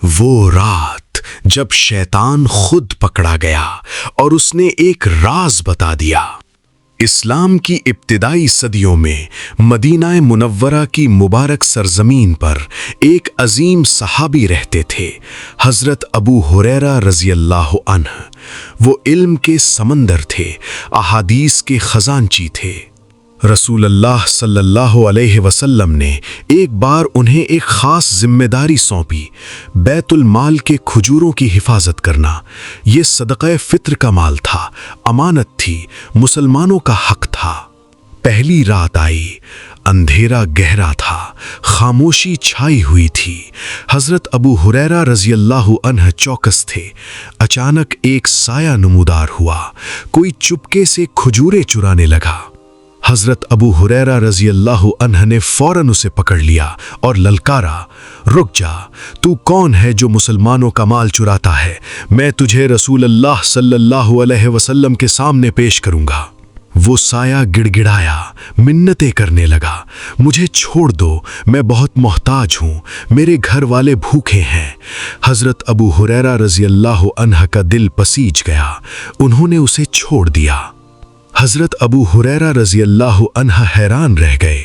وہ رات جب شیطان خود پکڑا گیا اور اس نے ایک راز بتا دیا۔ اسلام کی ابتدائی صدیوں میں مدینہ منورہ کی مبارک سرزمین پر ایک عظیم صحابی رہتے تھے، حضرت ابو ہریرہ رضی اللہ عنہ۔ وہ علم کے سمندر تھے، احادیث کے خزانچی تھے۔ رسول اللہ صلی اللہ علیہ وسلم نے ایک بار انہیں ایک خاص ذمہ داری سونپی، بیت المال کے کھجوروں کی حفاظت کرنا۔ یہ صدقہ فطر کا مال تھا، امانت تھی، مسلمانوں کا حق تھا۔ پہلی رات آئی، اندھیرا گہرا تھا، خاموشی چھائی ہوئی تھی۔ حضرت ابو ہریرہ رضی اللہ عنہ چوکس تھے۔ اچانک ایک سایہ نمودار ہوا، کوئی چپکے سے کھجوریں چرانے لگا۔ حضرت ابو ہریرہ رضی اللہ عنہ نے فوراً اسے پکڑ لیا اور للکارا، رک جا، تو کون ہے جو مسلمانوں کا مال چراتا ہے؟ میں تجھے رسول اللہ صلی اللہ علیہ وسلم کے سامنے پیش کروں گا۔ وہ سایہ گڑ گڑایا، منتیں کرنے لگا، مجھے چھوڑ دو، میں بہت محتاج ہوں، میرے گھر والے بھوکے ہیں۔ حضرت ابو ہریرہ رضی اللہ عنہ کا دل پسیج گیا، انہوں نے اسے چھوڑ دیا۔ حضرت ابو ہریرہ رضی اللہ عنہ حیران رہ گئے،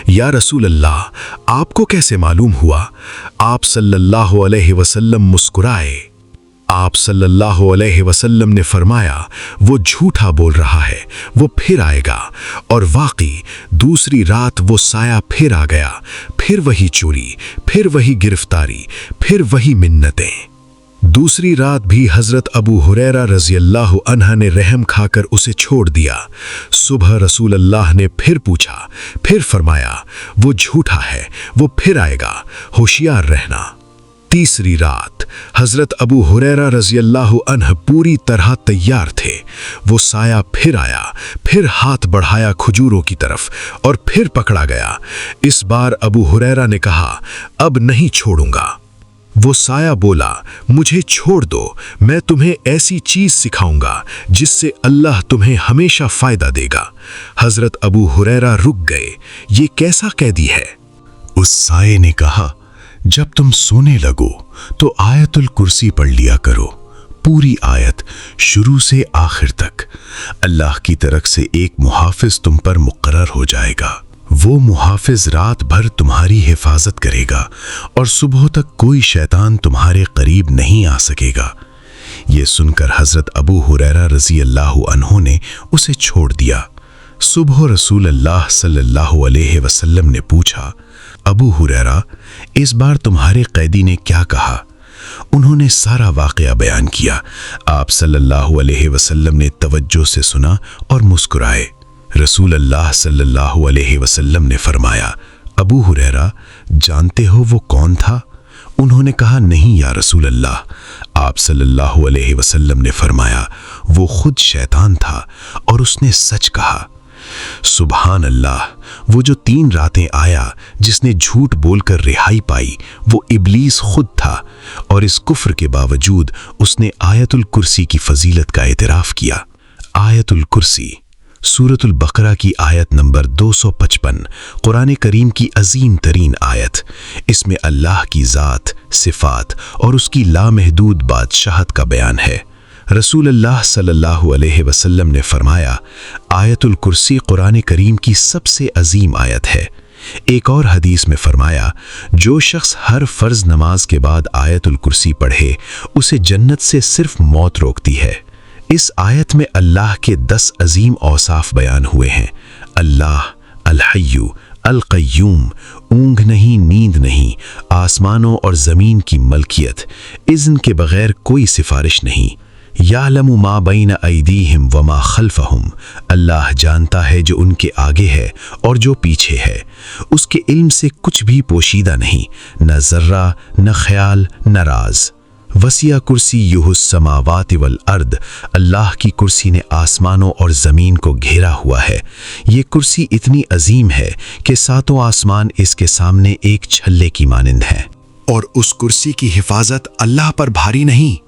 یا رسول اللہ، آپ کو کیسے معلوم ہوا؟ آپ صلی اللہ علیہ وسلم مسکرائے۔ آپ صلی اللہ علیہ وسلم نے فرمایا، وہ جھوٹا بول رہا ہے، وہ پھر آئے گا۔ اور واقعی دوسری رات وہ سایہ پھر آ گیا، پھر وہی چوری، پھر وہی گرفتاری، پھر وہی منتیں۔ دوسری رات بھی حضرت ابو ہریرہ رضی اللہ عنہ نے رحم کھا کر اسے چھوڑ دیا۔ صبح رسول اللہ نے پھر پوچھا، پھر فرمایا، وہ جھوٹا ہے، وہ پھر آئے گا، ہوشیار رہنا۔ تیسری رات حضرت ابو ہریرہ رضی اللہ عنہ پوری طرح تیار تھے۔ وہ سایہ پھر آیا، پھر ہاتھ بڑھایا کھجوروں کی طرف، اور پھر پکڑا گیا۔ اس بار ابو ہریرہ نے کہا، اب نہیں چھوڑوں گا۔ وہ سایہ بولا، مجھے چھوڑ دو، میں تمہیں ایسی چیز سکھاؤں گا جس سے اللہ تمہیں ہمیشہ فائدہ دے گا۔ حضرت ابو ہریرہ رک گئے، یہ کیسا قیدی ہے؟ اس سائے نے کہا، جب تم سونے لگو تو آیت الکرسی پڑھ لیا کرو، پوری آیت شروع سے آخر تک۔ اللہ کی طرف سے ایک محافظ تم پر مقرر ہو جائے گا، وہ محافظ رات بھر تمہاری حفاظت کرے گا اور صبح تک کوئی شیطان تمہارے قریب نہیں آ سکے گا۔ یہ سن کر حضرت ابو ہریرہ رضی اللہ عنہ نے اسے چھوڑ دیا۔ صبح رسول اللہ صلی اللہ علیہ وسلم نے پوچھا، ابو ہریرہ، اس بار تمہارے قیدی نے کیا کہا؟ انہوں نے سارا واقعہ بیان کیا۔ آپ صلی اللہ علیہ وسلم نے توجہ سے سنا اور مسکرائے۔ رسول اللہ صلی اللہ علیہ وسلم نے فرمایا، ابو ہریرہ، جانتے ہو وہ کون تھا؟ انہوں نے کہا، نہیں یا رسول اللہ۔ آپ صلی اللہ علیہ وسلم نے فرمایا، وہ خود شیطان تھا اور اس نے سچ کہا۔ سبحان اللہ، وہ جو 3 راتیں آیا جس نے جھوٹ بول کر رہائی پائی، وہ ابلیس خود تھا، اور اس کفر کے باوجود اس نے آیت الکرسی کی فضیلت کا اعتراف کیا۔ آیت الکرسی سورۃ البقرہ کی آیت نمبر 255، قرآن کریم کی عظیم ترین آیت۔ اس میں اللہ کی ذات، صفات اور اس کی لامحدود بادشاہت کا بیان ہے۔ رسول اللہ صلی اللہ علیہ وسلم نے فرمایا، آیت الکرسی قرآن کریم کی سب سے عظیم آیت ہے۔ ایک اور حدیث میں فرمایا، جو شخص ہر فرض نماز کے بعد آیت الکرسی پڑھے، اسے جنت سے صرف موت روکتی ہے۔ اس آیت میں اللہ کے 10 عظیم اوصاف بیان ہوئے ہیں۔ اللہ، الحی، القیوم، اونگ نہیں، نیند نہیں، آسمانوں اور زمین کی ملکیت، اذن کے بغیر کوئی سفارش نہیں، یعلم ما بین ایدیہم وما خلفہم، اللہ جانتا ہے جو ان کے آگے ہے اور جو پیچھے ہے، اس کے علم سے کچھ بھی پوشیدہ نہیں، نہ ذرہ، نہ خیال، نہ راز۔ وسیع کرسیہ السماوات والارض، اللہ کی کرسی نے آسمانوں اور زمین کو گھیرا ہوا ہے۔ یہ کرسی اتنی عظیم ہے کہ 7 آسمان اس کے سامنے ایک چھلے کی مانند ہیں، اور اس کرسی کی حفاظت اللہ پر بھاری نہیں۔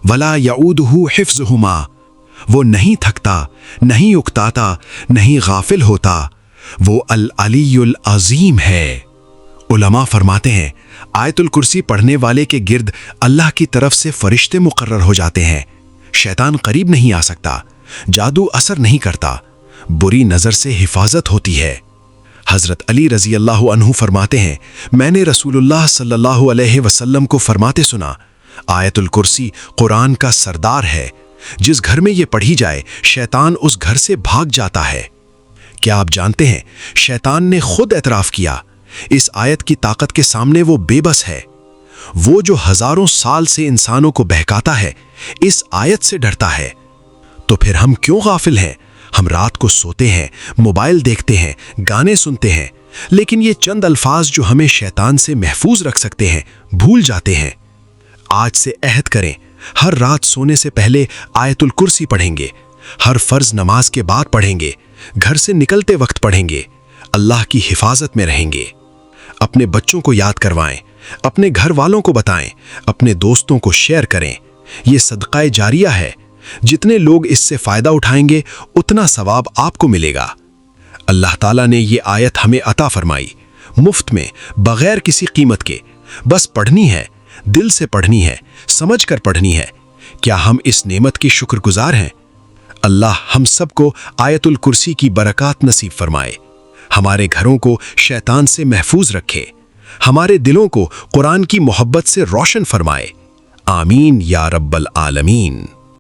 ولا یعودہ حفظہما، وہ نہیں تھکتا، نہیں اکتاتا، نہیں غافل ہوتا، وہ العلی العظیم ہے۔ علماء فرماتے ہیں آیت الکرسی پڑھنے والے کے گرد اللہ کی طرف سے فرشتے مقرر ہو جاتے ہیں۔ شیطان قریب نہیں آ سکتا، جادو اثر نہیں کرتا، بری نظر سے حفاظت ہوتی ہے۔ حضرت علی رضی اللہ عنہ فرماتے ہیں میں نے رسول اللہ صلی اللہ علیہ وسلم کو فرماتے سنا، آیت الکرسی قرآن کا سردار ہے، جس گھر میں یہ پڑھی جائے شیطان اس گھر سے بھاگ جاتا ہے۔ کیا آپ جانتے ہیں شیطان نے خود اعتراف کیا اس آیت کی طاقت کے سامنے وہ بے بس ہے۔ وہ جو ہزاروں سال سے انسانوں کو بہکاتا ہے اس آیت سے ڈرتا ہے۔ تو پھر ہم کیوں غافل ہیں؟ ہم رات کو سوتے ہیں، موبائل دیکھتے ہیں، گانے سنتے ہیں، لیکن یہ چند الفاظ جو ہمیں شیطان سے محفوظ رکھ سکتے ہیں بھول جاتے ہیں۔ آج سے عہد کریں، ہر رات سونے سے پہلے آیت الکرسی پڑھیں گے، ہر فرض نماز کے بعد پڑھیں گے، گھر سے نکلتے وقت پڑھیں گے، اللہ کی حفاظت میں رہیں گے۔ اپنے بچوں کو یاد کروائیں، اپنے گھر والوں کو بتائیں، اپنے دوستوں کو شیئر کریں۔ یہ صدقہ جاریہ ہے، جتنے لوگ اس سے فائدہ اٹھائیں گے اتنا ثواب آپ کو ملے گا۔ اللہ تعالیٰ نے یہ آیت ہمیں عطا فرمائی، مفت میں، بغیر کسی قیمت کے، بس پڑھنی ہے، دل سے پڑھنی ہے، سمجھ کر پڑھنی ہے۔ کیا ہم اس نعمت کی شکر گزار ہیں؟ اللہ ہم سب کو آیت الکرسی کی برکات نصیب فرمائے، ہمارے گھروں کو شیطان سے محفوظ رکھے، ہمارے دلوں کو قرآن کی محبت سے روشن فرمائے۔ آمین یا رب العالمین۔